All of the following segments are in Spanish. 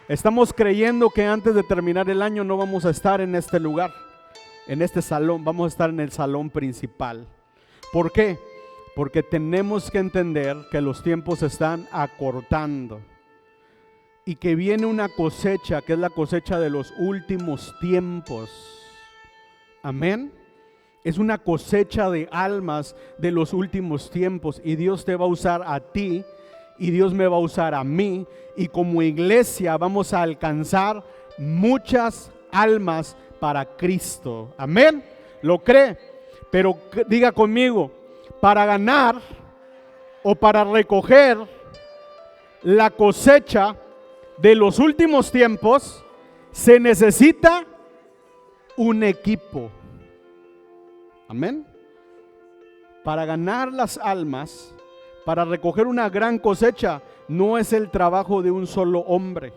Estamos creyendo que antes de terminar el año no vamos a estar en este lugar, en este salón, vamos a estar en el salón principal. ¿Por qué? Porque tenemos que entender que los tiempos se están acortando y que viene una cosecha, que es la cosecha de los últimos tiempos. Amén. Es una cosecha de almas de los últimos tiempos, y Dios te va a usar a ti y Dios me va a usar a mí, y como iglesia vamos a alcanzar muchas almas para Cristo. Amén. ¿Lo cree? Pero diga conmigo, para ganar o para recoger la cosecha de los últimos tiempos se necesita un equipo. Amén. Para ganar las almas, para recoger una gran cosecha, no es el trabajo de un solo hombre.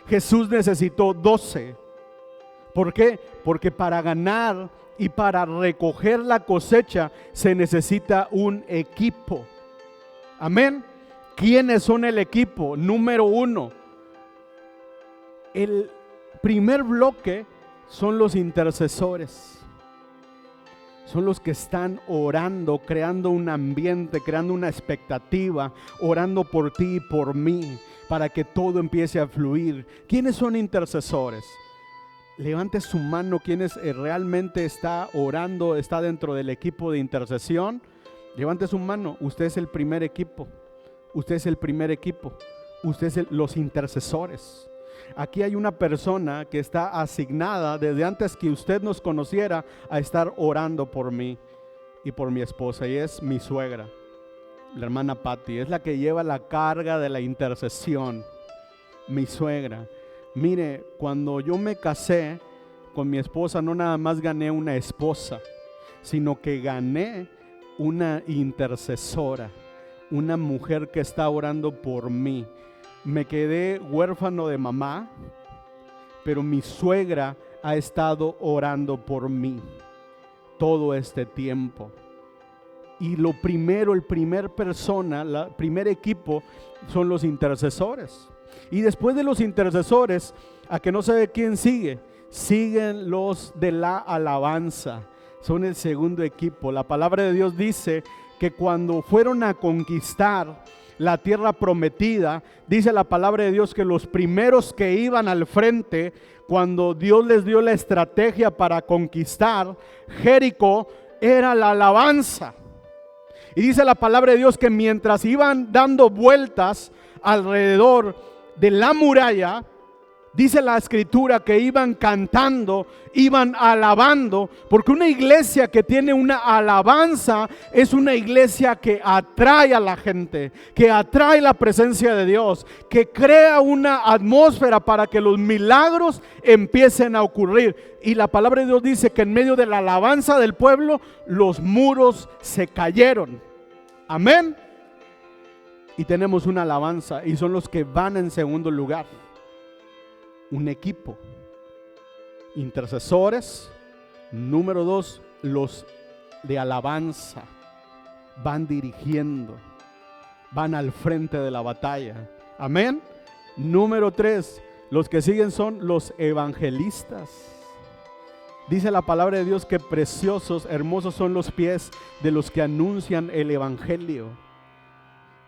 Jesús necesitó 12. ¿Por qué? Porque para ganar y para recoger la cosecha se necesita un equipo. Amén. ¿Quiénes son el equipo? Número 1. El primer bloque son los intercesores. Son los que están orando, creando un ambiente, creando una expectativa, orando por ti y por mí, para que todo empiece a fluir. ¿Quiénes son intercesores? Levante su mano quienes realmente está orando, está dentro del equipo de intercesión. Levante su mano. Usted es el primer equipo. Usted es el primer equipo. Usted es los intercesores. Aquí hay una persona que está asignada desde antes que usted nos conociera a estar orando por mí y por mi esposa, y es mi suegra, la hermana Patti. Es la que lleva la carga de la intercesión, mi suegra. Mire, cuando yo me casé con mi esposa, no nada más gané una esposa, sino que gané una intercesora, una mujer que está orando por mí. Me quedé huérfano de mamá, pero mi suegra ha estado orando por mí todo este tiempo. Y el primer equipo son los intercesores. Y después de los intercesores, a que no sabe quién sigue, siguen los de la alabanza. Son el segundo equipo. La palabra de Dios dice que cuando fueron a conquistar la tierra prometida, dice la palabra de Dios que los primeros que iban al frente, cuando Dios les dio la estrategia para conquistar Jericó, era la alabanza. Y dice la palabra de Dios que mientras iban dando vueltas alrededor de la muralla, dice la escritura que iban cantando, iban alabando, porque una iglesia que tiene una alabanza es una iglesia que atrae a la gente, que atrae la presencia de Dios, que crea una atmósfera para que los milagros empiecen a ocurrir. Y la palabra de Dios dice que en medio de la alabanza del pueblo, los muros se cayeron. Amén. Y tenemos una alabanza, y son los que van en segundo lugar. Un equipo, intercesores. Número 2, los de alabanza van dirigiendo, van al frente de la batalla. Amén. Número 3, los que siguen son los evangelistas. Dice la palabra de Dios que preciosos, hermosos son los pies de los que anuncian el evangelio.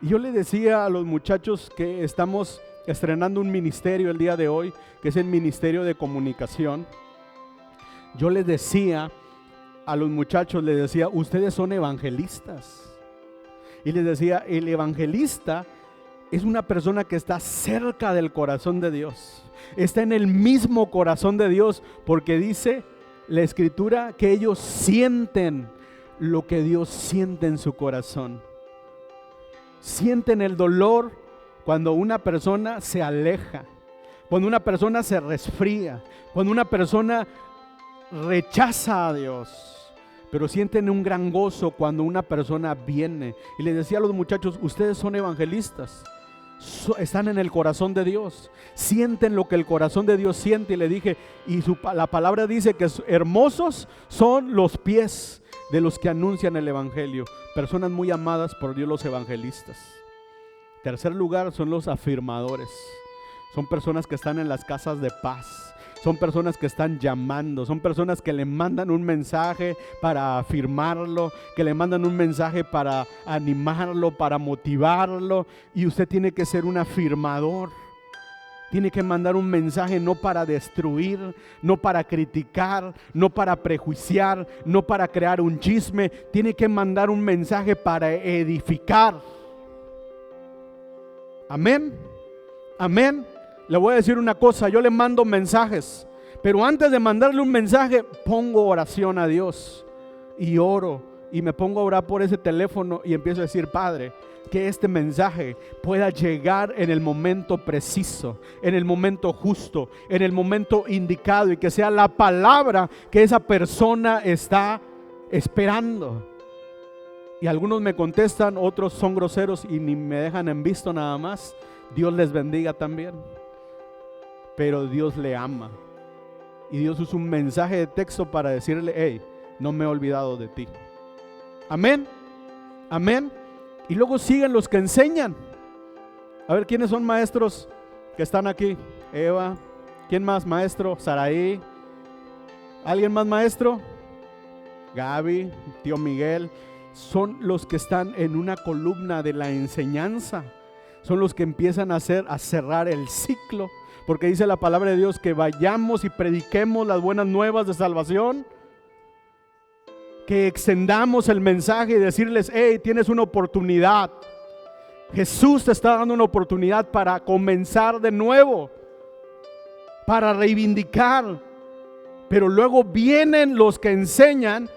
Y yo le decía a los muchachos que estamos estrenando un ministerio el día de hoy, que es el ministerio de comunicación. Yo les decía a los muchachos, les decía, ustedes son evangelistas. Y les decía, el evangelista es una persona que está cerca del corazón de Dios, está en el mismo corazón de Dios, porque dice la escritura que ellos sienten lo que Dios siente en su corazón. Sienten el dolor cuando una persona se aleja, cuando una persona se resfría, cuando una persona rechaza a Dios, pero sienten un gran gozo cuando una persona viene. Y les decía a los muchachos, ustedes son evangelistas, están en el corazón de Dios, sienten lo que el corazón de Dios siente. Y le dije, y la palabra dice que hermosos son los pies de los que anuncian el evangelio. Personas muy amadas por Dios, los evangelistas. Tercer lugar son los afirmadores. Son personas que están en las casas de paz. Son personas que están llamando, son personas que le mandan un mensaje para afirmarlo, que le mandan un mensaje para animarlo, para motivarlo. Y usted tiene que ser un afirmador. Tiene que mandar un mensaje no para destruir, no para criticar, no para prejuiciar, no para crear un chisme. Tiene que mandar un mensaje para edificar. Amén. Amén. Le voy a decir una cosa, yo le mando mensajes, pero antes de mandarle un mensaje, pongo oración a Dios y oro y me pongo a orar por ese teléfono y empiezo a decir: Padre, que este mensaje pueda llegar en el momento preciso, en el momento justo, en el momento indicado, y que sea la palabra que esa persona está esperando. Y algunos me contestan, otros son groseros y ni me dejan en visto nada más. Dios les bendiga también. Pero Dios le ama. Y Dios usa un mensaje de texto para decirle: hey, no me he olvidado de ti. Amén. Amén. Y luego siguen los que enseñan. A ver, ¿quiénes son maestros que están aquí? Eva. ¿Quién más maestro? Saraí. ¿Alguien más maestro? Gaby, tío Miguel. Son los que están en una columna de la enseñanza. Son los que empiezan a cerrar el ciclo. Porque dice la palabra de Dios que vayamos y prediquemos las buenas nuevas de salvación. Que extendamos el mensaje y decirles: hey, tienes una oportunidad. Jesús te está dando una oportunidad para comenzar de nuevo, para reivindicar. Pero luego vienen los que enseñan,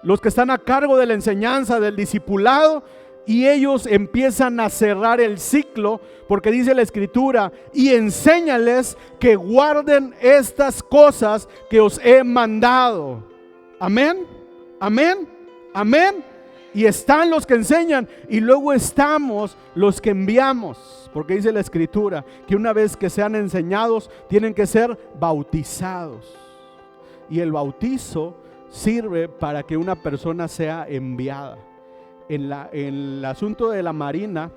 los que están a cargo de la enseñanza, del discipulado, y ellos empiezan a cerrar el ciclo, porque dice la Escritura: y enséñales que guarden estas cosas que os he mandado. Amén, amén, amén. Y están los que enseñan, y luego estamos los que enviamos, porque dice la Escritura que una vez que sean enseñados, tienen que ser bautizados. Y el bautizo sirve para que una persona sea enviada. En el asunto de la marina,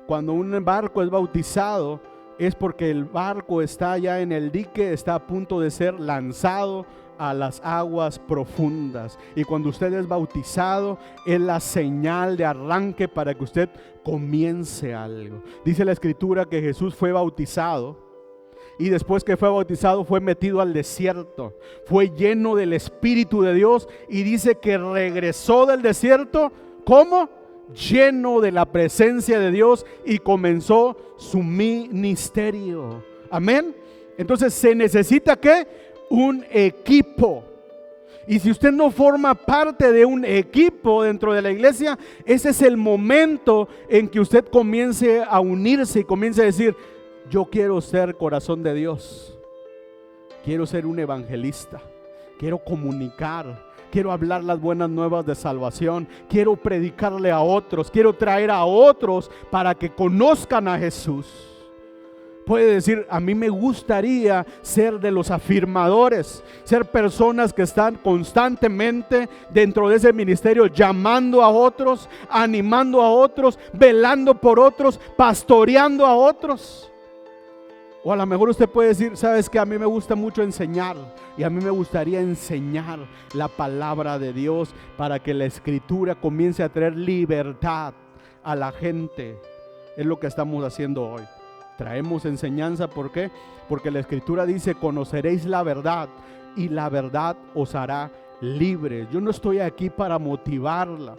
cuando un barco es bautizado, es porque el barco está ya en el dique, está a punto de ser lanzado a las aguas profundas. Y cuando usted es bautizado, es la señal de arranque para que usted comience algo. Dice la Escritura que Jesús fue bautizado, y después que fue bautizado fue metido al desierto, fue lleno del Espíritu de Dios, y dice que regresó del desierto, ¿cómo? Lleno de la presencia de Dios, y comenzó su ministerio. Amén. Entonces se necesita ¿qué? Un equipo. Y si usted no forma parte de un equipo dentro de la iglesia, ese es el momento en que usted comience a unirse y comience a decir: yo quiero ser corazón de Dios, quiero ser un evangelista, quiero comunicar, quiero hablar las buenas nuevas de salvación, quiero predicarle a otros, quiero traer a otros para que conozcan a Jesús. Puede decir: a mí me gustaría ser de los afirmadores, ser personas que están constantemente dentro de ese ministerio, llamando a otros, animando a otros, velando por otros, pastoreando a otros. O a lo mejor usted puede decir: sabes que a mí me gusta mucho enseñar, y a mí me gustaría enseñar la palabra de Dios para que la Escritura comience a traer libertad a la gente. Es lo que estamos haciendo hoy. Traemos enseñanza. ¿Por qué? Porque la Escritura dice: conoceréis la verdad, y la verdad os hará libres. Yo no estoy aquí para motivarla,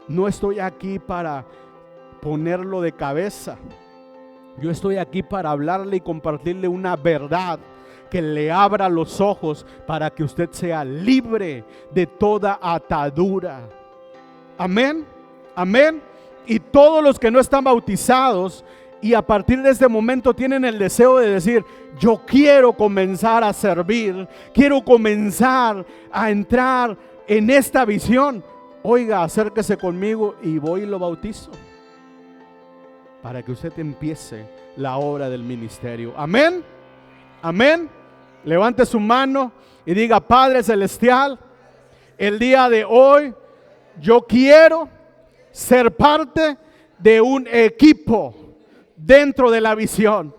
no estoy aquí para ponerlo de cabeza. Yo estoy aquí para hablarle y compartirle una verdad que le abra los ojos para que usted sea libre de toda atadura. Amén, amén. Y todos los que no están bautizados y a partir de este momento tienen el deseo de decir: yo quiero comenzar a servir, quiero comenzar a entrar en esta visión. Oiga, acérquese conmigo y voy y lo bautizo, para que usted empiece la obra del ministerio. Amén, amén. Levante su mano y diga: Padre Celestial, el día de hoy yo quiero ser parte de un equipo dentro de la visión.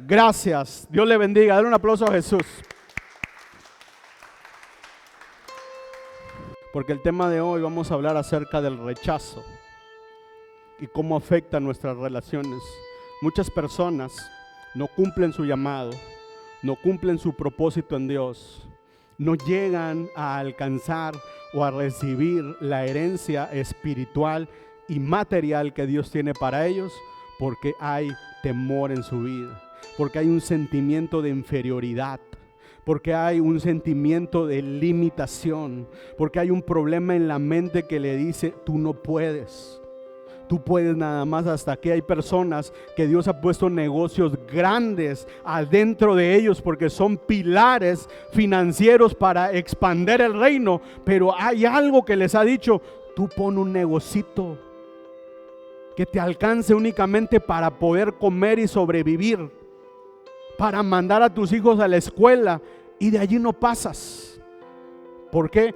Gracias. Dios le bendiga. Dale un aplauso a Jesús. Porque el tema de hoy vamos a hablar acerca del rechazo y cómo afecta nuestras relaciones. Muchas personas no cumplen su llamado, no cumplen su propósito en Dios, no llegan a alcanzar o a recibir la herencia espiritual y material que Dios tiene para ellos, porque hay temor en su vida, porque hay un sentimiento de inferioridad, porque hay un sentimiento de limitación, porque hay un problema en la mente que le dice: tú no puedes. Tú puedes nada más hasta aquí. Hay personas que Dios ha puesto negocios grandes adentro de ellos porque son pilares financieros para expandir el reino, pero hay algo que les ha dicho: tú pon un negocito que te alcance únicamente para poder comer y sobrevivir, para mandar a tus hijos a la escuela, y de allí no pasas. ¿Por qué?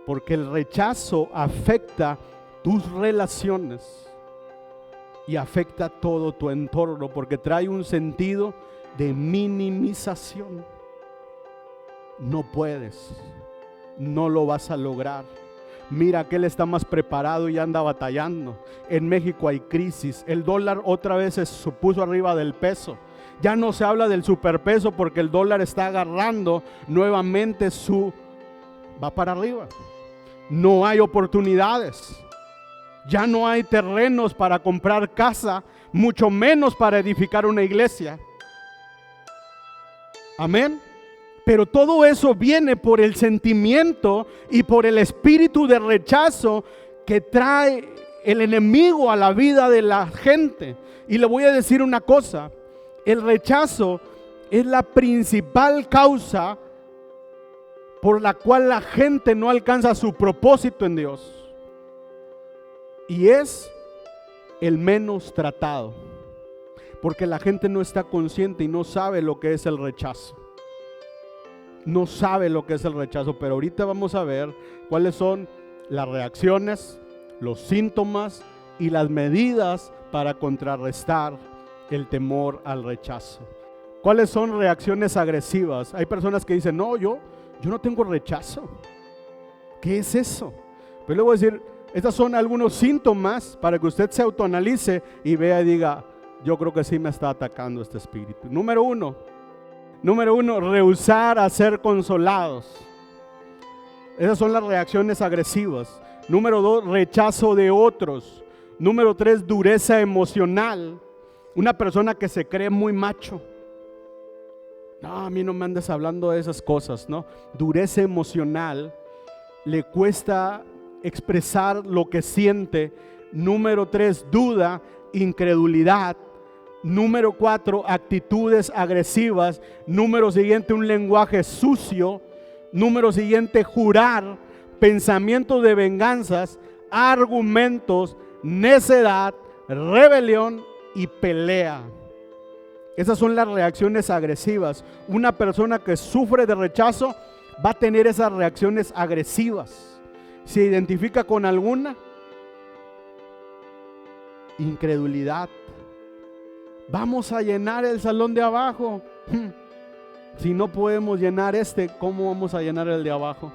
Porque el rechazo afecta tus relaciones y afecta todo tu entorno, porque trae un sentido de minimización. No puedes, no lo vas a lograr. Mira, aquel está más preparado y anda batallando. En México hay crisis, el dólar otra vez se puso arriba del peso. Ya no se habla del superpeso porque el dólar está agarrando nuevamente va para arriba. No hay oportunidades. Ya no hay terrenos para comprar casa, mucho menos para edificar una iglesia. Amén. Pero todo eso viene por el sentimiento y por el espíritu de rechazo que trae el enemigo a la vida de la gente. Y le voy a decir una cosa: el rechazo es la principal causa por la cual la gente no alcanza su propósito en Dios. Y es el menos tratado, porque la gente no está consciente y no sabe lo que es el rechazo. No sabe lo que es el rechazo, pero ahorita vamos a ver cuáles son las reacciones, los síntomas y las medidas para contrarrestar el temor al rechazo. ¿Cuáles son reacciones agresivas? Hay personas que dicen: no, yo no tengo rechazo. ¿Qué es eso? Pero le voy a decir, estos son algunos síntomas para que usted se autoanalice y vea y diga: yo creo que sí me está atacando este espíritu. Número uno, rehusar a ser consolados. Esas son las reacciones agresivas. Número 2, rechazo de otros. Número 3, dureza emocional. Una persona que se cree muy macho. No, a mí no me andes hablando de esas cosas, ¿no? Dureza emocional. Le cuesta expresar lo que siente. Número 3, duda, incredulidad. Número 4, actitudes agresivas. Número siguiente, un lenguaje sucio. Número siguiente, jurar, pensamientos de venganzas, argumentos, necedad, rebelión y pelea. Esas son las reacciones agresivas. Una persona que sufre de rechazo va a tener esas reacciones agresivas. ¿Se identifica con alguna? Incredulidad. Vamos a llenar el salón de abajo. Si no podemos llenar ¿cómo vamos a llenar el de abajo?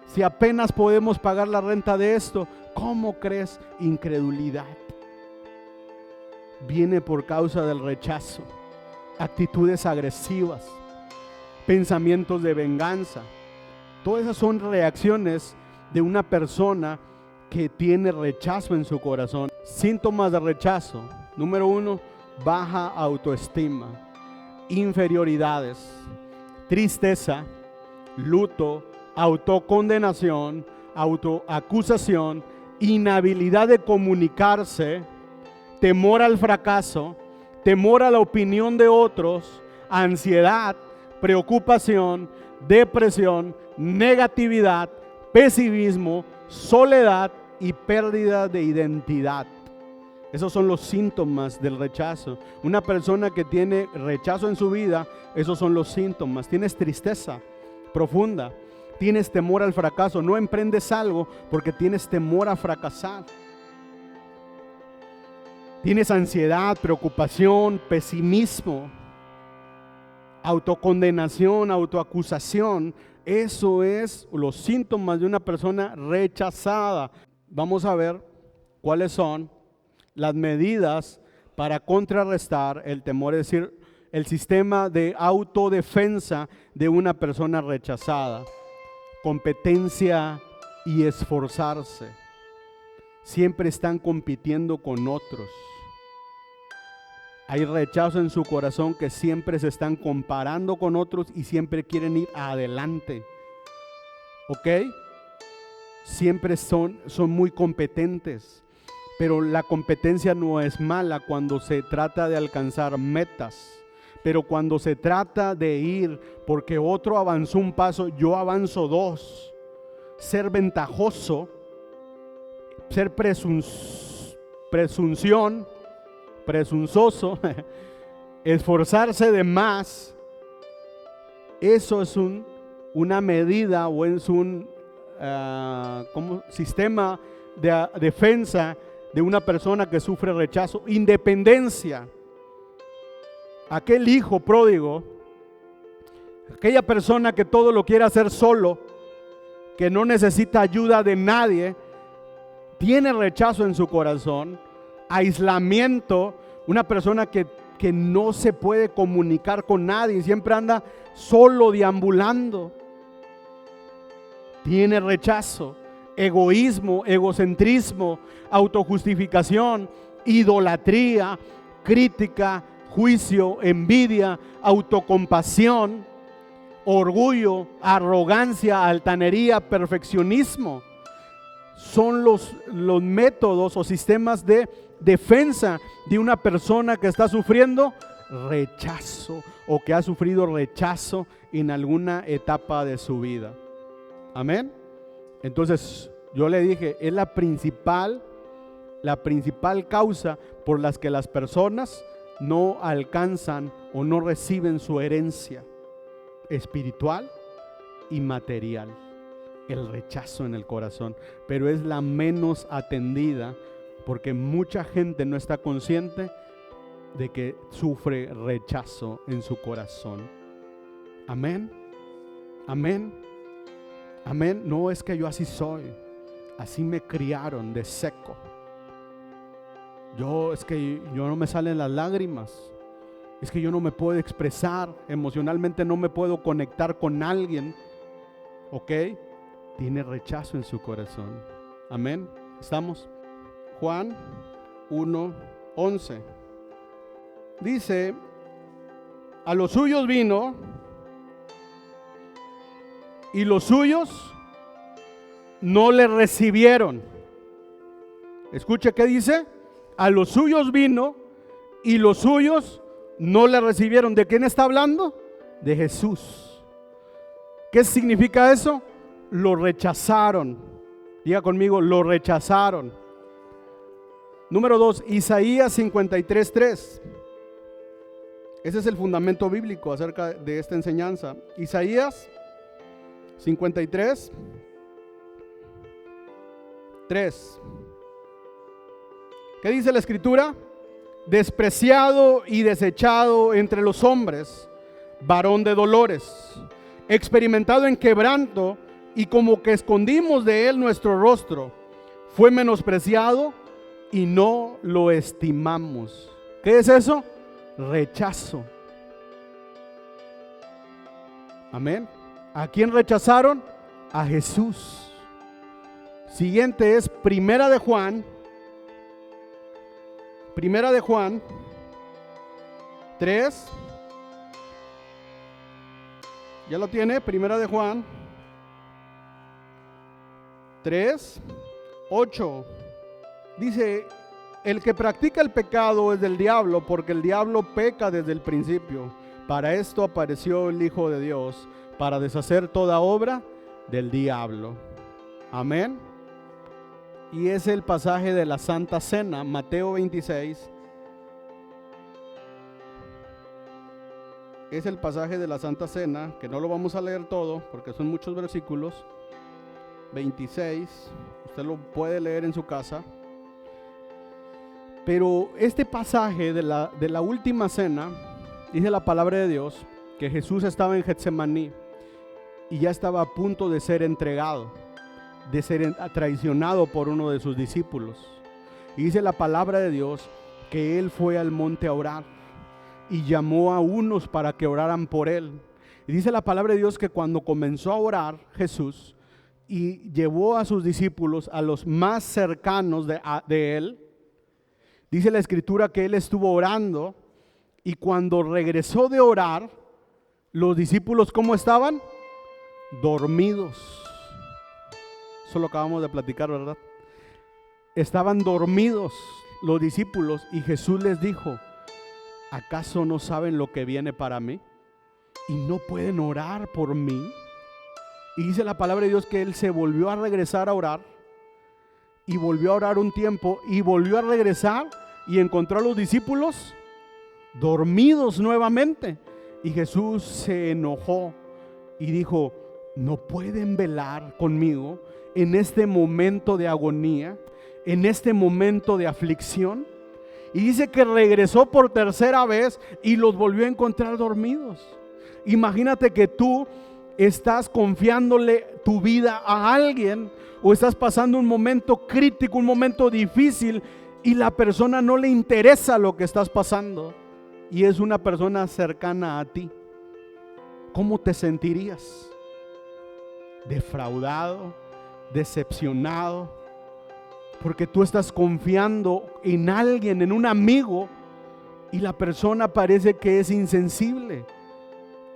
Si apenas podemos pagar la renta de esto, ¿cómo crees? Incredulidad. Viene por causa del rechazo. Actitudes agresivas, pensamientos de venganza. Todas esas son reacciones de una persona que tiene rechazo en su corazón. Síntomas de rechazo. Número 1, baja autoestima, inferioridades, tristeza, luto, autocondenación, autoacusación, inhabilidad de comunicarse, temor al fracaso, temor a la opinión de otros, ansiedad, preocupación, depresión, negatividad, pesimismo, soledad y pérdida de identidad. Esos son los síntomas del rechazo. Una persona que tiene rechazo en su vida, esos son los síntomas. Tienes tristeza profunda, tienes temor al fracaso, no emprendes algo porque tienes temor a fracasar. Tienes ansiedad, preocupación, pesimismo. autocondenación, autoacusación. Eso es los síntomas de una persona rechazada. Vamos a ver cuáles son las medidas para contrarrestar el temor, es decir, el sistema de autodefensa de una persona rechazada. Competencia y esforzarse. Siempre están compitiendo con otros. Hay rechazo en su corazón, que siempre se están comparando con otros y siempre quieren ir adelante. ¿Ok? Siempre son muy competentes. Pero la competencia no es mala cuando se trata de alcanzar metas. Pero cuando se trata de ir porque otro avanzó un paso, yo avanzo dos. Ser ventajoso, ser presunzoso, esforzarse de más, eso es una medida o es un sistema de defensa de una persona que sufre rechazo. Independencia. Aquel hijo pródigo, aquella persona que todo lo quiere hacer solo, que no necesita ayuda de nadie, tiene rechazo en su corazón, aislamiento, una persona que no se puede comunicar con nadie, siempre anda solo deambulando, tiene rechazo, egoísmo, egocentrismo, autojustificación, idolatría, crítica, juicio, envidia, autocompasión, orgullo, arrogancia, altanería, perfeccionismo. Son los métodos o sistemas de defensa de una persona que está sufriendo rechazo o que ha sufrido rechazo en alguna etapa de su vida. Amén. Entonces yo le dije, es la principal causa por las que las personas no alcanzan o no reciben su herencia espiritual y material. El rechazo en el corazón, pero es la menos atendida porque mucha gente no está consciente de que sufre rechazo en su corazón. Amén, amén, amén. No es que yo así soy, así me criaron de seco. Es que yo no me salen las lágrimas, es que yo no me puedo expresar emocionalmente, no me puedo conectar con alguien. ¿Ok? Tiene rechazo en su corazón. Amén. ¿Estamos? Juan 1:11 dice: a los suyos vino y los suyos no le recibieron. Escuche qué dice: a los suyos vino y los suyos no le recibieron. ¿De quién está hablando? De Jesús. ¿Qué significa eso? Lo rechazaron. Diga conmigo, lo rechazaron. Número 2, Isaías 53:3. Ese es el fundamento bíblico acerca de esta enseñanza. Isaías 53:3. ¿Qué dice la escritura? Despreciado y desechado entre los hombres, varón de dolores, experimentado en quebranto, y como que escondimos de él nuestro rostro. Fue menospreciado y no lo estimamos. ¿Qué es eso? Rechazo. Amén. ¿A quién rechazaron? A Jesús. Siguiente es Primera de Juan 3. ¿Ya lo tiene? Primera de Juan 3:8. Dice: el que practica el pecado es del diablo, porque el diablo peca desde el principio. Para esto apareció el Hijo de Dios, para deshacer toda obra del diablo. Amén. Y es el pasaje de la Santa Cena, Mateo 26. Es el pasaje de la Santa Cena, que no lo vamos a leer todo porque son muchos versículos. 26, usted lo puede leer en su casa. Pero este pasaje de la última cena, dice la palabra de Dios, que Jesús estaba en Getsemaní y ya estaba a punto de ser entregado, de ser traicionado por uno de sus discípulos. Y dice la palabra de Dios que él fue al monte a orar y llamó a unos para que oraran por él. Y dice la palabra de Dios que cuando comenzó a orar Jesús y llevó a sus discípulos, a los más cercanos de él, dice la escritura que él estuvo orando, y cuando regresó de orar, los discípulos, ¿cómo estaban? Dormidos. Eso lo acabamos de platicar, ¿verdad? Estaban dormidos los discípulos, y Jesús les dijo: ¿acaso no saben lo que viene para mí? ¿Y no pueden orar por mí? Y dice la palabra de Dios que él se volvió a regresar a orar, y volvió a orar un tiempo, y volvió a regresar y encontró a los discípulos dormidos nuevamente. Y Jesús se enojó y dijo: ¿no pueden velar conmigo en este momento de agonía, en este momento de aflicción? Y dice que regresó por tercera vez y los volvió a encontrar dormidos. Imagínate que tú estás confiándole tu vida a alguien, o estás pasando un momento crítico, un momento difícil, y la persona no le interesa lo que estás pasando, y es una persona cercana a ti. ¿Cómo te sentirías? Defraudado, decepcionado, porque tú estás confiando en alguien, en un amigo, y la persona parece que es insensible.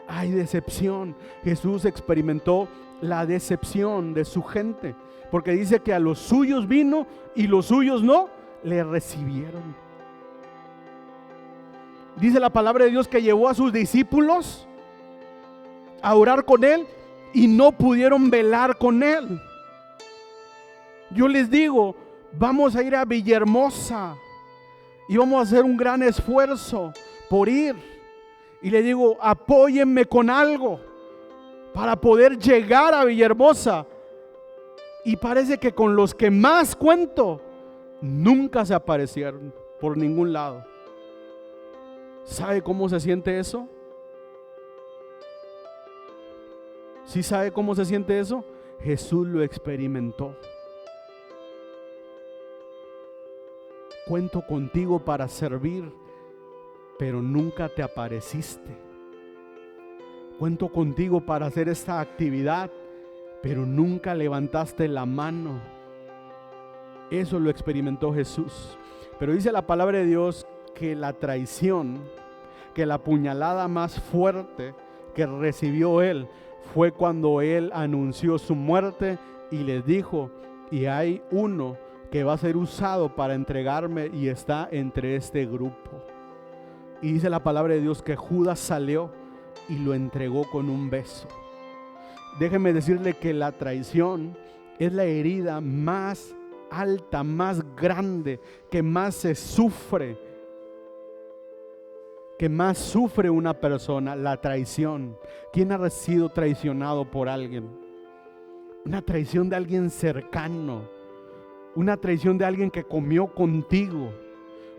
Hay decepción. Jesús experimentó la decepción de su gente, porque dice que a los suyos vino y los suyos no le recibieron. Dice la palabra de Dios que llevó a sus discípulos a orar con él y no pudieron velar con él. Yo les digo, vamos a ir a Villahermosa y vamos a hacer un gran esfuerzo por ir. Y le digo, apóyenme con algo para poder llegar a Villahermosa. Y parece que con los que más cuento, nunca se aparecieron por ningún lado. ¿Sabe cómo se siente eso? ¿Sí sabe cómo se siente eso? Jesús lo experimentó. Cuento contigo para servir, pero nunca te apareciste. Cuento contigo para hacer esta actividad, pero nunca levantaste la mano. Eso lo experimentó Jesús. Pero dice la palabra de Dios que la traición, que la puñalada más fuerte que recibió él fue cuando él anunció su muerte y les dijo: y hay uno que va a ser usado para entregarme y está entre este grupo. Y dice la palabra de Dios que Judas salió y lo entregó con un beso. Déjeme decirle que la traición es la herida más alta, más grande, que más se sufre, que más sufre una persona, la traición. ¿Quién ha sido traicionado por alguien? Una traición de alguien cercano, una traición de alguien que comió contigo,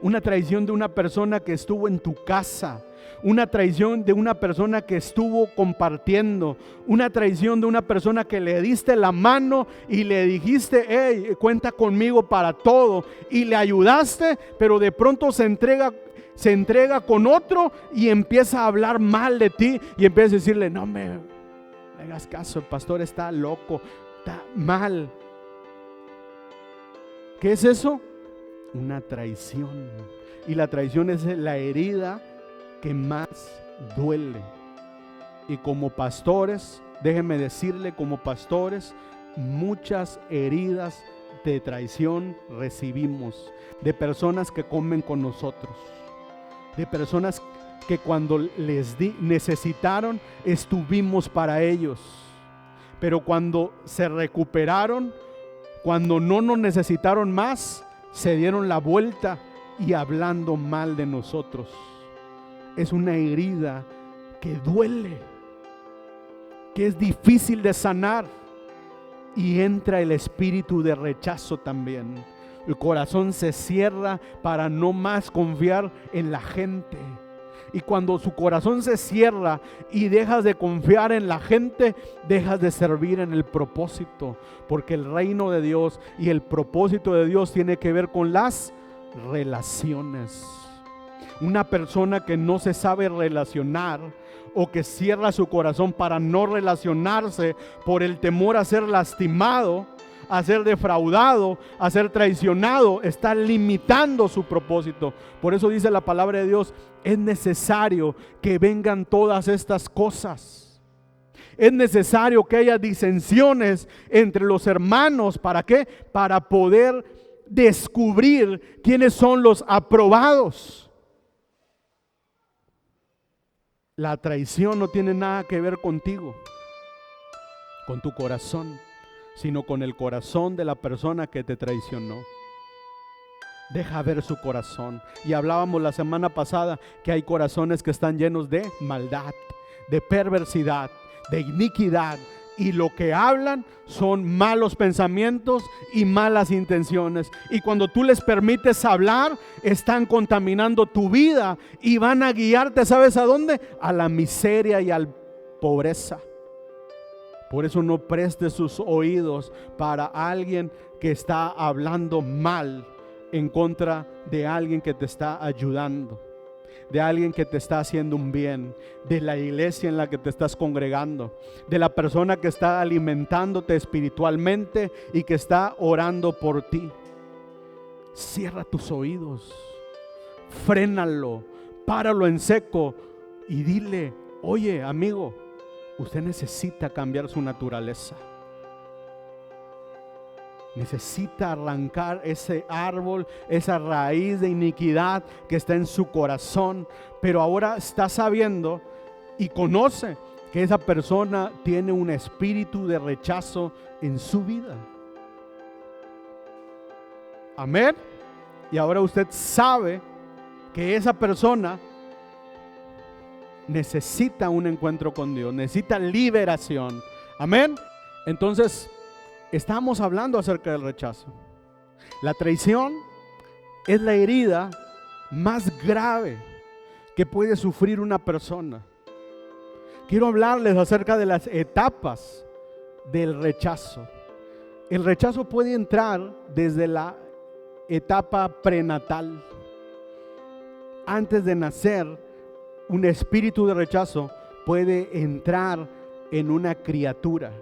una traición de una persona que estuvo en tu casa, una traición de una persona que estuvo compartiendo, una traición de una persona que le diste la mano y le dijiste: hey, cuenta conmigo para todo, y le ayudaste, pero de pronto se entrega con otro y empieza a hablar mal de ti y empieza a decirle: no me hagas caso, el pastor está loco, está mal. ¿Qué es eso? Una traición. Y la traición es la herida que más duele. Y como pastores, déjenme decirle, como pastores, muchas heridas de traición recibimos de personas que comen con nosotros, de personas que cuando les necesitaron, estuvimos para ellos, pero cuando se recuperaron, cuando no nos necesitaron más, se dieron la vuelta y hablando mal de nosotros. Es una herida que duele, que es difícil de sanar, y entra el espíritu de rechazo también. El corazón se cierra para no más confiar en la gente. Y cuando su corazón se cierra y dejas de confiar en la gente, dejas de servir en el propósito. Porque el reino de Dios y el propósito de Dios tiene que ver con las relaciones. Una persona que no se sabe relacionar o que cierra su corazón para no relacionarse por el temor a ser lastimado, a ser defraudado, a ser traicionado, está limitando su propósito. Por eso dice la palabra de Dios, es necesario que vengan todas estas cosas. Es necesario que haya disensiones entre los hermanos. ¿Para qué? Para poder descubrir quiénes son los aprobados. La traición no tiene nada que ver contigo, con tu corazón, sino con el corazón de la persona que te traicionó. Deja ver su corazón. Y hablábamos la semana pasada que hay corazones que están llenos de maldad, de perversidad, de iniquidad, y lo que hablan son malos pensamientos y malas intenciones. Y cuando tú les permites hablar, están contaminando tu vida y van a guiarte, ¿sabes a dónde? A la miseria y a la pobreza. Por eso no prestes sus oídos para alguien que está hablando mal en contra de alguien que te está ayudando, de alguien que te está haciendo un bien, de la iglesia en la que te estás congregando, de la persona que está alimentándote espiritualmente y que está orando por ti. Cierra tus oídos, frénalo, páralo en seco y dile: oye, amigo, usted necesita cambiar su naturaleza. Necesita arrancar ese árbol, esa raíz de iniquidad que está en su corazón. Pero ahora está sabiendo y conoce que esa persona tiene un espíritu de rechazo en su vida. Amén. Y ahora usted sabe que esa persona necesita un encuentro con Dios, necesita liberación. Amén. Entonces, estamos hablando acerca del rechazo. La traición es la herida más grave que puede sufrir una persona. Quiero hablarles acerca de las etapas del rechazo. El rechazo puede entrar desde la etapa prenatal. Antes de nacer, un espíritu de rechazo puede entrar en una criatura.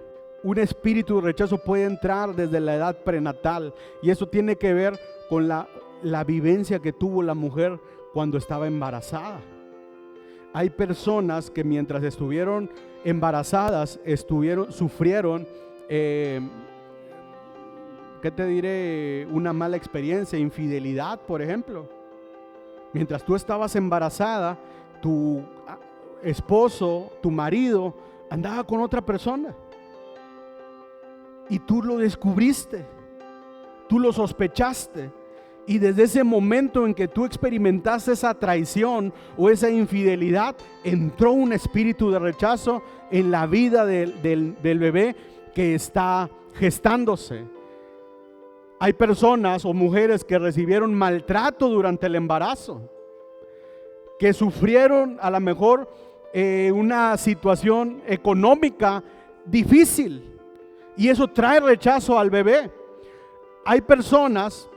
Un espíritu de rechazo puede entrar desde la edad prenatal, y eso tiene que ver con la vivencia que tuvo la mujer cuando estaba embarazada. Hay personas que mientras estuvieron embarazadas sufrieron, ¿qué te diré? Una mala experiencia, infidelidad, por ejemplo. Mientras tú estabas embarazada, tu esposo, tu marido, andaba con otra persona. Y tú lo descubriste, tú lo sospechaste, y desde ese momento en que tú experimentaste esa traición o esa infidelidad, entró un espíritu de rechazo en la vida del bebé que está gestándose. Hay personas o mujeres que recibieron maltrato durante el embarazo, que sufrieron a lo mejor una situación económica difícil, y eso trae rechazo al bebé. Hay personas,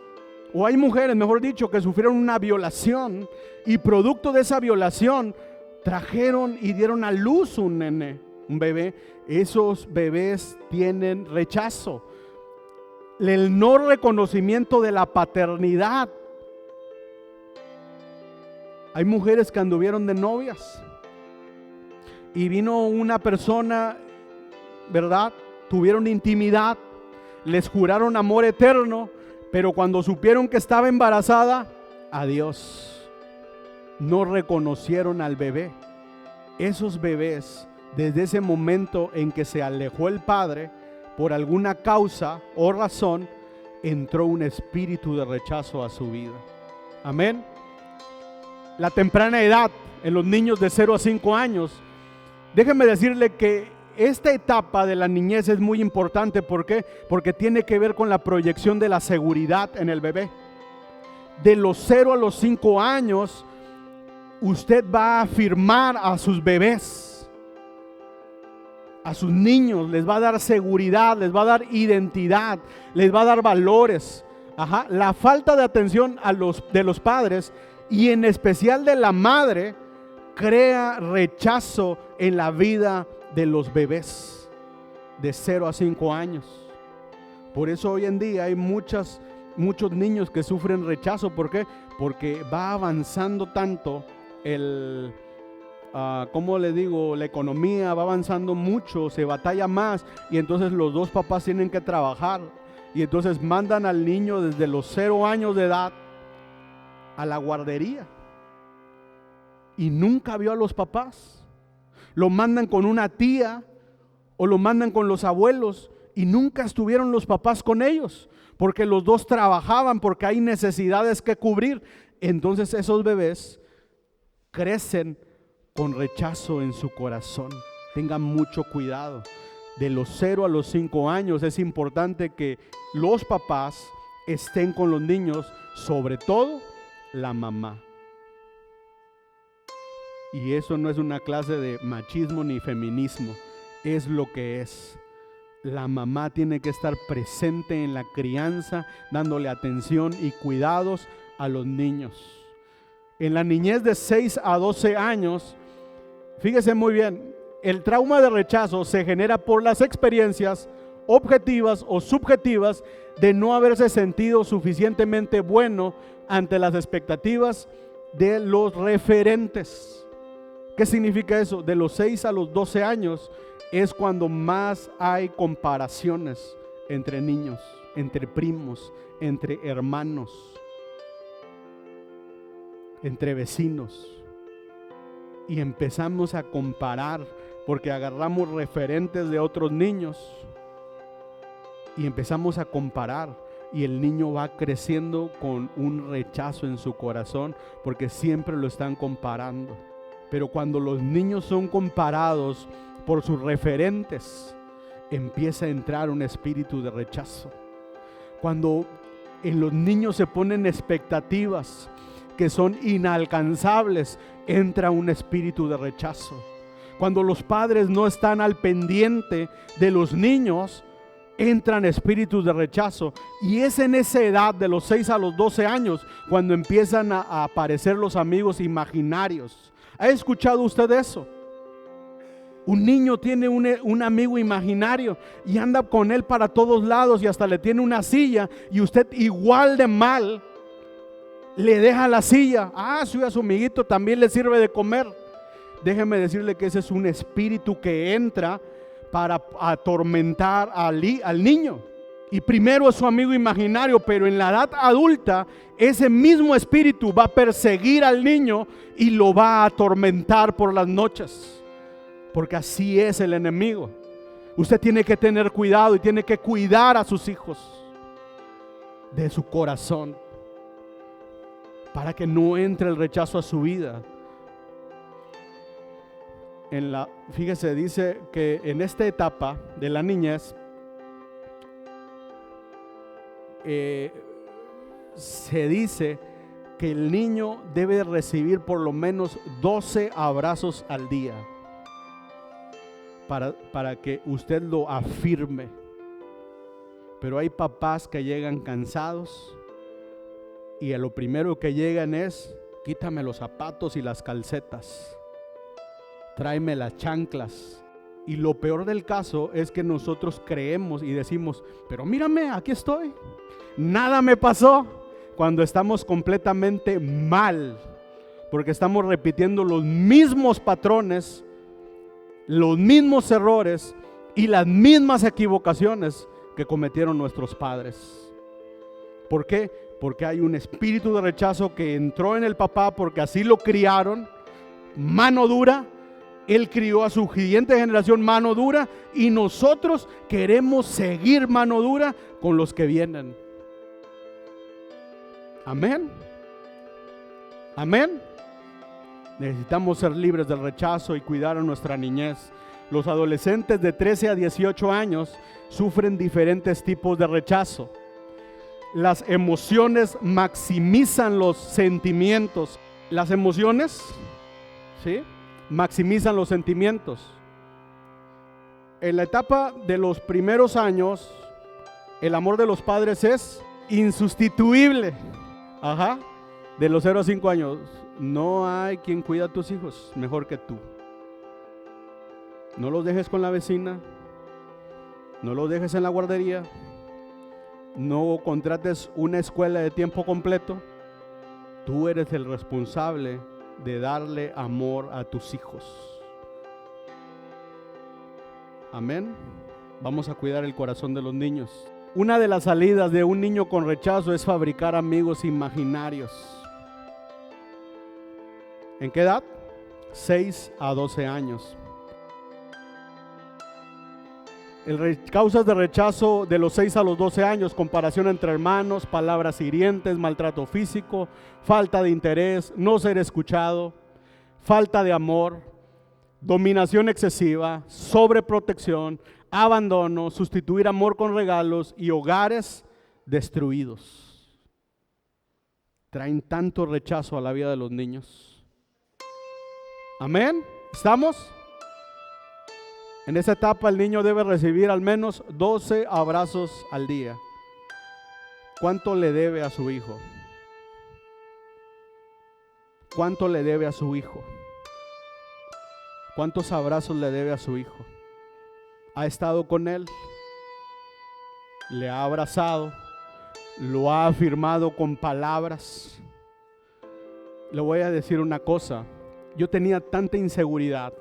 o hay mujeres, mejor dicho, que sufrieron una violación, y producto de esa violación trajeron y dieron a luz un nene, un bebé. Esos bebés tienen rechazo. El no reconocimiento de la paternidad. Hay mujeres que anduvieron de novias y vino una persona, ¿verdad? Tuvieron intimidad, les juraron amor eterno, pero cuando supieron que estaba embarazada, adiós. No reconocieron al bebé. Esos bebés, desde ese momento en que se alejó el padre, por alguna causa o razón, entró un espíritu de rechazo a su vida. Amén. La temprana edad en los niños de 0 a 5 años, déjenme decirle que esta etapa de la niñez es muy importante. ¿Por qué? Porque tiene que ver con la proyección de la seguridad en el bebé. De los 0 a los 5 años, usted va a afirmar a sus bebés, a sus niños, les va a dar seguridad, les va a dar identidad, les va a dar valores. La falta de atención de los padres y en especial de la madre crea rechazo en la vida de los bebés de 0 a 5 años. Por eso hoy en día hay muchos niños que sufren rechazo. ¿Por qué? Porque va avanzando tanto ¿cómo le digo? La economía va avanzando mucho, se batalla más y entonces los dos papás tienen que trabajar y entonces mandan al niño desde los 0 años de edad a la guardería y nunca vio a los papás. Lo mandan con una tía o lo mandan con los abuelos y nunca estuvieron los papás con ellos porque los dos trabajaban, porque hay necesidades que cubrir. Entonces esos bebés crecen con rechazo en su corazón. Tengan mucho cuidado. De los 0 a los 5 años es importante que los papás estén con los niños, sobre todo la mamá. Y eso no es una clase de machismo ni feminismo, es lo que es. La mamá tiene que estar presente en la crianza, dándole atención y cuidados a los niños. En la niñez de 6 a 12 años, fíjese muy bien, el trauma de rechazo se genera por las experiencias objetivas o subjetivas de no haberse sentido suficientemente bueno ante las expectativas de los referentes. ¿Qué significa eso? De los 6 a los 12 años es cuando más hay comparaciones entre niños, entre primos, entre hermanos, entre vecinos. Y empezamos a comparar porque agarramos referentes de otros niños y empezamos a comparar y el niño va creciendo con un rechazo en su corazón porque siempre lo están comparando. Pero cuando los niños son comparados por sus referentes, empieza a entrar un espíritu de rechazo. Cuando en los niños se ponen expectativas que son inalcanzables, entra un espíritu de rechazo. Cuando los padres no están al pendiente de los niños, entran espíritus de rechazo. Y es en esa edad de los 6 a los 12 años cuando empiezan a aparecer los amigos imaginarios. ¿Ha escuchado usted eso? Un niño tiene un amigo imaginario y anda con él para todos lados y hasta le tiene una silla y usted igual de mal le deja la silla. Sí, a su amiguito también le sirve de comer. Déjeme decirle que ese es un espíritu que entra para atormentar al niño. Y primero es su amigo imaginario, pero en la edad adulta ese mismo espíritu va a perseguir al niño y lo va a atormentar por las noches, porque así es el enemigo. Usted tiene que tener cuidado y tiene que cuidar a sus hijos de su corazón para que no entre el rechazo a su vida. Fíjese, dice que en esta etapa de la niñez se dice que el niño debe recibir por lo menos 12 abrazos al día para que usted lo afirme. Pero hay papás que llegan cansados y a lo primero que llegan es: quítame los zapatos y las calcetas, tráeme las chanclas. Y lo peor del caso es que nosotros creemos y decimos: pero mírame, aquí estoy, nada me pasó, cuando estamos completamente mal, porque estamos repitiendo los mismos patrones, los mismos errores y las mismas equivocaciones que cometieron nuestros padres. ¿Por qué? Porque hay un espíritu de rechazo que entró en el papá porque así lo criaron, mano dura. Él crió a su siguiente generación mano dura y nosotros queremos seguir mano dura con los que vienen. Amén. Amén. Necesitamos ser libres del rechazo y cuidar a nuestra niñez. Los adolescentes de 13 a 18 años sufren diferentes tipos de rechazo. Las emociones maximizan los sentimientos. Las emociones ¿sí? Maximizan los sentimientos. En la etapa de los primeros años, el amor de los padres es insustituible. Ajá. De los 0 a 5 años, no hay quien cuida a tus hijos mejor que tú. No los dejes con la vecina, no los dejes en la guardería, no contrates una escuela de tiempo completo. Tú eres el responsable de darle amor a tus hijos. Amén. Vamos a cuidar el corazón de los niños. Una de las salidas de un niño con rechazo es fabricar amigos imaginarios. ¿En qué edad? 6 a 12 años. Causas de rechazo de los 6 a los 12 años: comparación entre hermanos, palabras hirientes, maltrato físico, falta de interés, no ser escuchado, falta de amor, dominación excesiva, sobreprotección, abandono, sustituir amor con regalos y hogares destruidos. Traen tanto rechazo a la vida de los niños. Amén. ¿Estamos? En esa etapa el niño debe recibir al menos 12 abrazos al día. ¿Cuánto le debe a su hijo? ¿Cuánto le debe a su hijo? ¿Cuántos abrazos le debe a su hijo? ¿Ha estado con él? ¿Le ha abrazado? ¿Lo ha afirmado con palabras? Le voy a decir una cosa. Yo tenía tanta inseguridad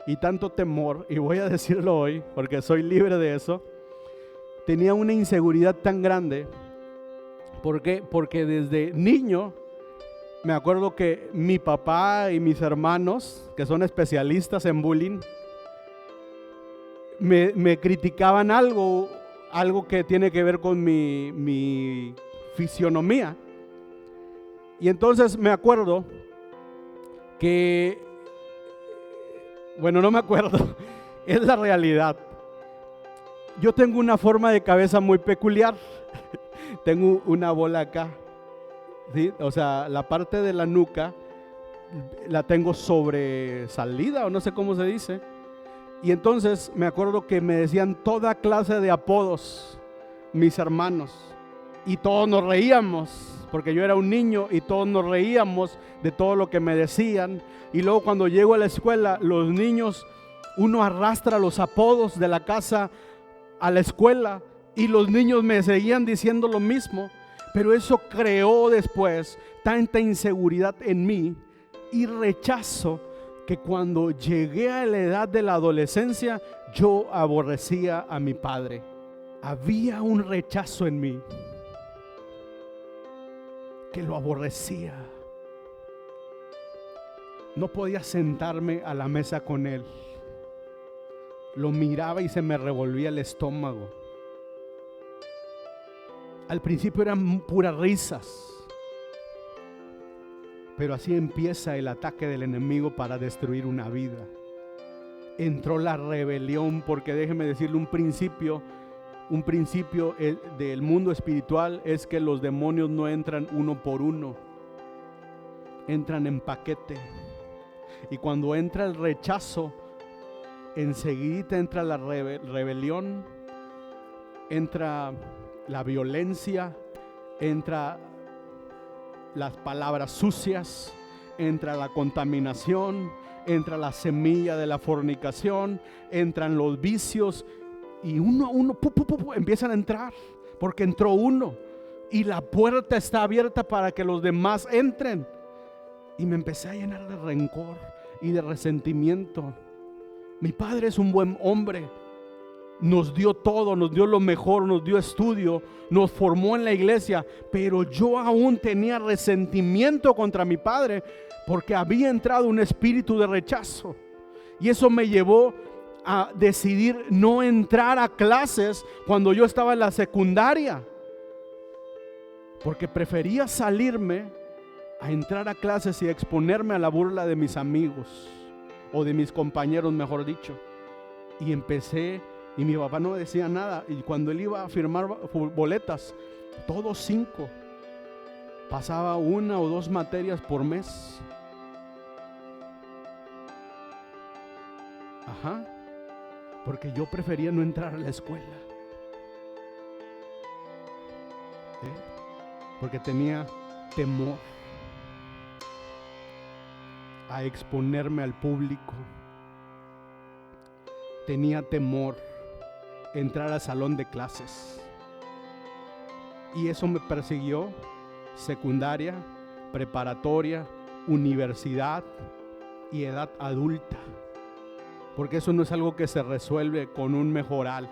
y tanto temor, y voy a decirlo hoy porque soy libre de eso. Tenía una inseguridad tan grande. ¿Por qué? Porque desde niño me acuerdo que mi papá y mis hermanos, que son especialistas en bullying, me criticaban algo que tiene que ver con mi fisionomía. Y entonces me acuerdo que, bueno, no me acuerdo, es la realidad. Yo tengo una forma de cabeza muy peculiar. Tengo una bola acá, ¿sí? O sea, la parte de la nuca la tengo sobresalida, o no sé cómo se dice. Y entonces me acuerdo que me decían toda clase de apodos mis hermanos, y todos nos reíamos porque yo era un niño, y todos nos reíamos de todo lo que me decían. Y luego cuando llego a la escuela, los niños, uno arrastra los apodos de la casa a la escuela, y los niños me seguían diciendo lo mismo. Pero eso creó después tanta inseguridad en mí y rechazo, que cuando llegué a la edad de la adolescencia, yo aborrecía a mi padre. Había un rechazo en mí que lo aborrecía. No podía sentarme a la mesa con él. Lo miraba y se me revolvía el estómago. Al principio eran puras risas, pero así empieza el ataque del enemigo para destruir una vida. Entró la rebelión, porque déjeme decirle, un principio del mundo espiritual es que los demonios no entran uno por uno, entran en paquete. Y cuando entra el rechazo, enseguida entra la rebelión, entra la violencia, entra las palabras sucias, entra la contaminación, entra la semilla de la fornicación, entran los vicios, y uno a uno empiezan a entrar, porque entró uno y la puerta está abierta para que los demás entren. Y me empecé a llenar de rencor y de resentimiento. Mi padre es un buen hombre, nos dio todo, nos dio lo mejor, nos dio estudio, nos formó en la iglesia, pero yo aún tenía resentimiento contra mi padre, porque había entrado un espíritu de rechazo. Y eso me llevó a decidir no entrar a clases cuando yo estaba en la secundaria, porque prefería salirme a entrar a clases y exponerme a la burla de mis amigos, o de mis compañeros, mejor dicho. Y empecé, y mi papá no me decía nada, y cuando él iba a firmar boletas, todos 5, pasaba 1 o 2 materias por mes. Ajá. Porque yo prefería no entrar a la escuela. Porque tenía temor a exponerme al público. Tenía temor a entrar al salón de clases. Y eso me persiguió secundaria, preparatoria, universidad y edad adulta. Porque eso no es algo que se resuelve con un mejoral.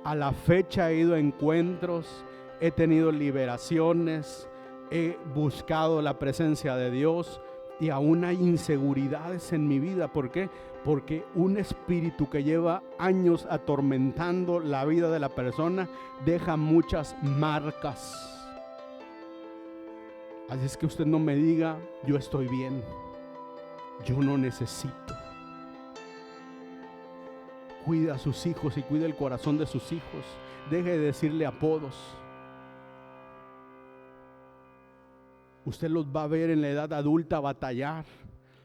A la fecha he ido a encuentros, he tenido liberaciones, he buscado la presencia de Dios y aún hay inseguridades en mi vida. ¿Por qué? Porque un espíritu que lleva años atormentando la vida de la persona deja muchas marcas. Así es que usted no me diga, yo estoy bien, yo no necesito. Cuide a sus hijos y cuide el corazón de sus hijos. Deje de decirle apodos. Usted los va a ver en la edad adulta batallar,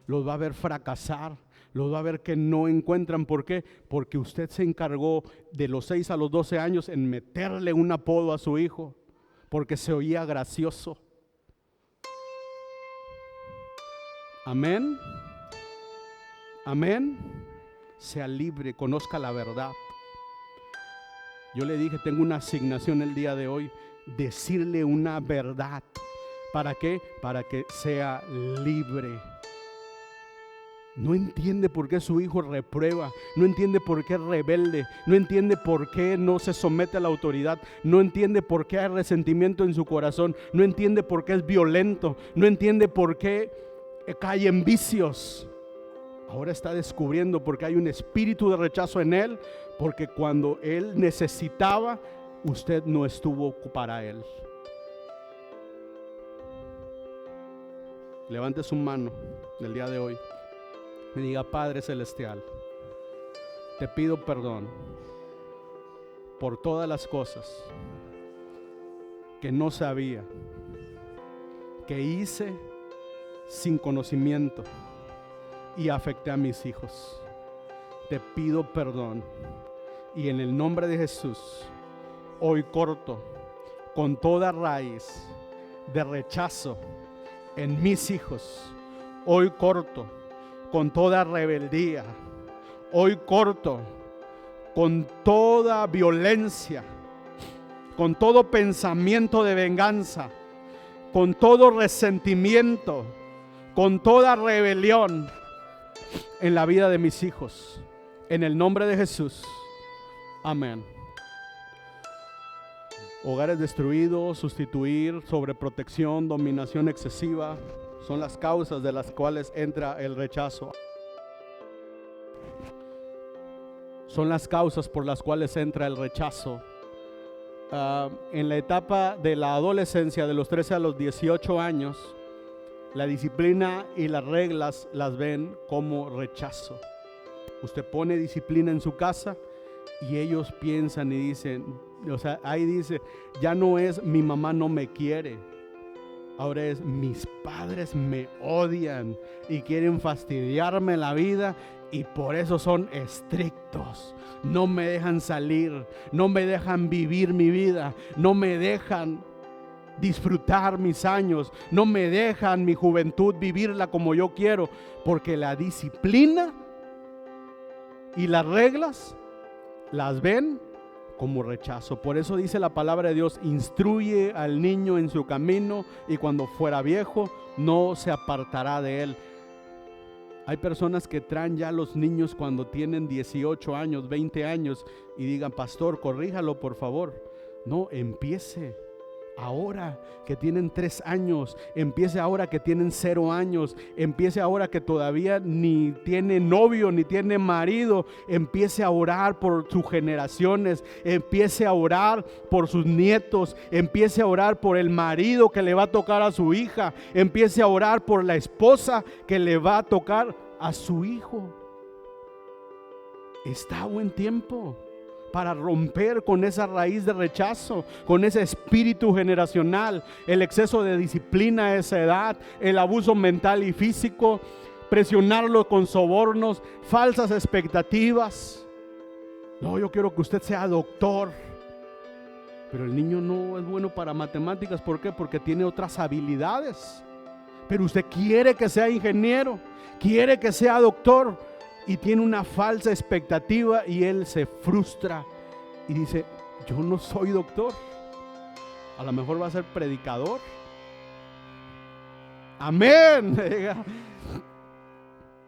los va a ver fracasar, los va a ver que no encuentran. ¿Por qué? Porque usted se encargó de los 6 a los 12 años en meterle un apodo a su hijo, porque se oía gracioso. Amén. Amén. Sea libre, conozca la verdad. Yo le dije, tengo una asignación el día de hoy, decirle una verdad. ¿Para qué? Para que sea libre. No entiende por qué su hijo reprueba, no entiende por qué es rebelde, no entiende por qué no se somete a la autoridad, no entiende por qué hay resentimiento en su corazón, no entiende por qué es violento, no entiende por qué cae en vicios. Ahora está descubriendo porque hay un espíritu de rechazo en él, porque cuando él necesitaba, usted no estuvo para él. Levante su mano el día de hoy y diga: Padre Celestial, te pido perdón por todas las cosas que no sabía, que hice sin conocimiento y afecté a mis hijos. Te pido perdón y en el nombre de Jesús hoy corto con toda raíz de rechazo en mis hijos. Hoy corto con toda rebeldía. Hoy corto con toda violencia, con todo pensamiento de venganza, con todo resentimiento, con toda rebelión en la vida de mis hijos. En el nombre de Jesús. Amén. Hogares destruidos, sustituir, sobreprotección, dominación excesiva, son las causas de las cuales entra el rechazo. Son las causas por las cuales entra el rechazo. En la etapa de la adolescencia, de los 13 a los 18 años, la disciplina y las reglas las ven como rechazo. Usted pone disciplina en su casa y ellos piensan y dicen, ahí dice, ya no es mi mamá no me quiere, ahora es mis padres me odian y quieren fastidiarme la vida y por eso son estrictos, no me dejan salir, no me dejan vivir mi vida, no me dejan disfrutar mis años, no me dejan mi juventud vivirla como yo quiero, porque la disciplina y las reglas las ven como rechazo. Por eso dice la palabra de Dios: instruye al niño en su camino y cuando fuera viejo no se apartará de él. Hay personas que traen ya a los niños cuando tienen 18 años, 20 años y digan: pastor, corríjalo por favor. No, empiece ahora que tienen 3 años, empiece ahora que tienen 0 años, empiece ahora que todavía ni tiene novio ni tiene marido, empiece a orar por sus generaciones, empiece a orar por sus nietos, empiece a orar por el marido que le va a tocar a su hija, empiece a orar por la esposa que le va a tocar a su hijo. Está a buen tiempo para romper con esa raíz de rechazo, con ese espíritu generacional, el exceso de disciplina a esa edad, el abuso mental y físico. presionarlo con sobornos, falsas expectativas. No, yo quiero que usted sea doctor. Pero el niño no es bueno para matemáticas. ¿Por qué? Porque tiene otras habilidades. Pero usted quiere que sea ingeniero, quiere que sea doctor, y tiene una falsa expectativa y él se frustra y dice: yo no soy doctor, a lo mejor va a ser predicador. Amén.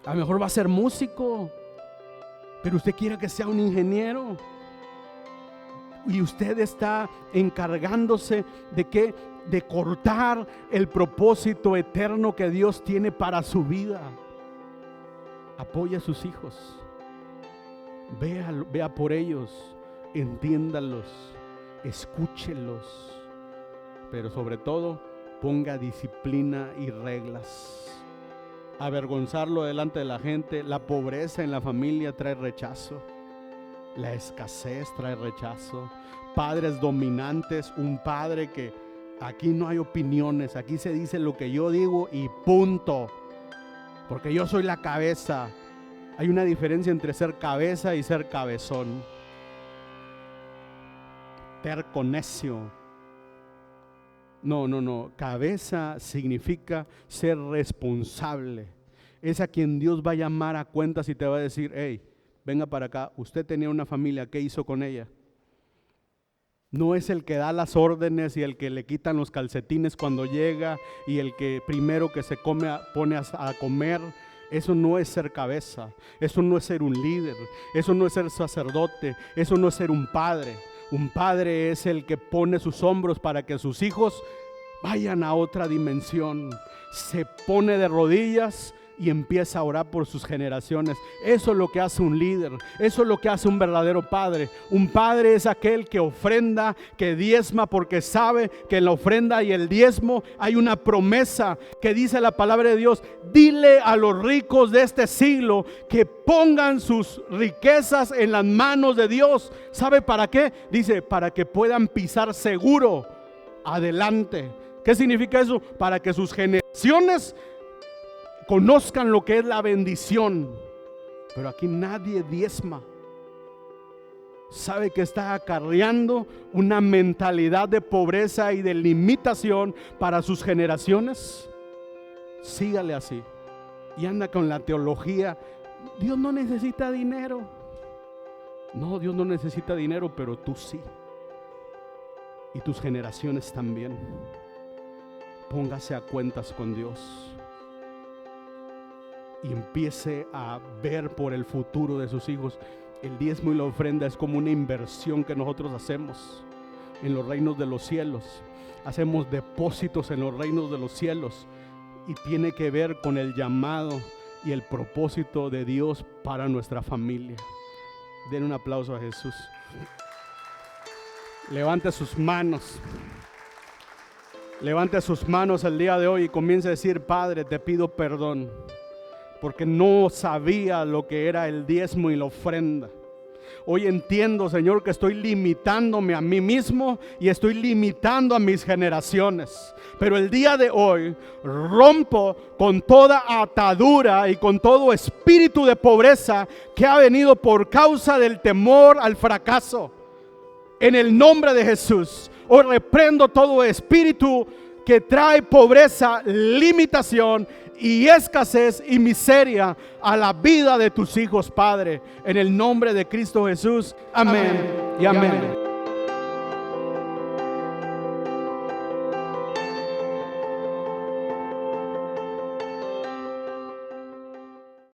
A lo mejor va a ser músico, pero usted quiere que sea un ingeniero. Y usted está encargándose ¿de qué? De cortar el propósito eterno que Dios tiene para su vida. Apoya a sus hijos. Vea por ellos. Entiéndalos. Escúchelos. Pero sobre todo, ponga disciplina y reglas. Avergonzarlo delante de la gente. La pobreza en la familia trae rechazo. La escasez trae rechazo. Padres dominantes, un padre que aquí no hay opiniones, aquí se dice lo que yo digo y punto, porque yo soy la cabeza. Hay una diferencia entre ser cabeza y ser cabezón. Terco, necio. No, cabeza significa ser responsable. Es a quien Dios va a llamar a cuentas y te va a decir: hey, venga para acá, usted tenía una familia, ¿qué hizo con ella? No es el que da las órdenes y el que le quitan los calcetines cuando llega y el que primero que se pone a comer. Eso no es ser cabeza, eso no es ser un líder, eso no es ser sacerdote, eso no es ser un padre. Un padre es el que pone sus hombros para que sus hijos vayan a otra dimensión. Se pone de rodillas y empieza a orar por sus generaciones. Eso es lo que hace un líder. Eso es lo que hace un verdadero padre. Un padre es aquel que ofrenda, que diezma, porque sabe que en la ofrenda y el diezmo hay una promesa que dice la palabra de Dios: dile a los ricos de este siglo que pongan sus riquezas en las manos de Dios. ¿Sabe para qué? Dice: para que puedan pisar seguro adelante. ¿Qué significa eso? Para que sus generaciones conozcan lo que es la bendición. Pero aquí nadie diezma. ¿Sabe que está acarreando una mentalidad de pobreza y de limitación para sus generaciones? Sígale así y anda con la teología: Dios no necesita dinero. No, Dios no necesita dinero, pero tú sí, y tus generaciones también. Póngase a cuentas con Dios y empiece a ver por el futuro de sus hijos. El diezmo y la ofrenda es como una inversión que nosotros hacemos en los reinos de los cielos. Hacemos depósitos en los reinos de los cielos y tiene que ver con el llamado y el propósito de Dios para nuestra familia. Den un aplauso a Jesús. Levante sus manos. Levante sus manos el día de hoy y comience a decir: Padre, te pido perdón porque no sabía lo que era el diezmo y la ofrenda. Hoy entiendo, Señor, que estoy limitándome a mí mismo y estoy limitando a mis generaciones. Pero el día de hoy rompo con toda atadura y con todo espíritu de pobreza que ha venido por causa del temor al fracaso. En el nombre de Jesús, hoy reprendo todo espíritu que trae pobreza, limitación y escasez y miseria a la vida de tus hijos, Padre. En el nombre de Cristo Jesús. Amén y amén.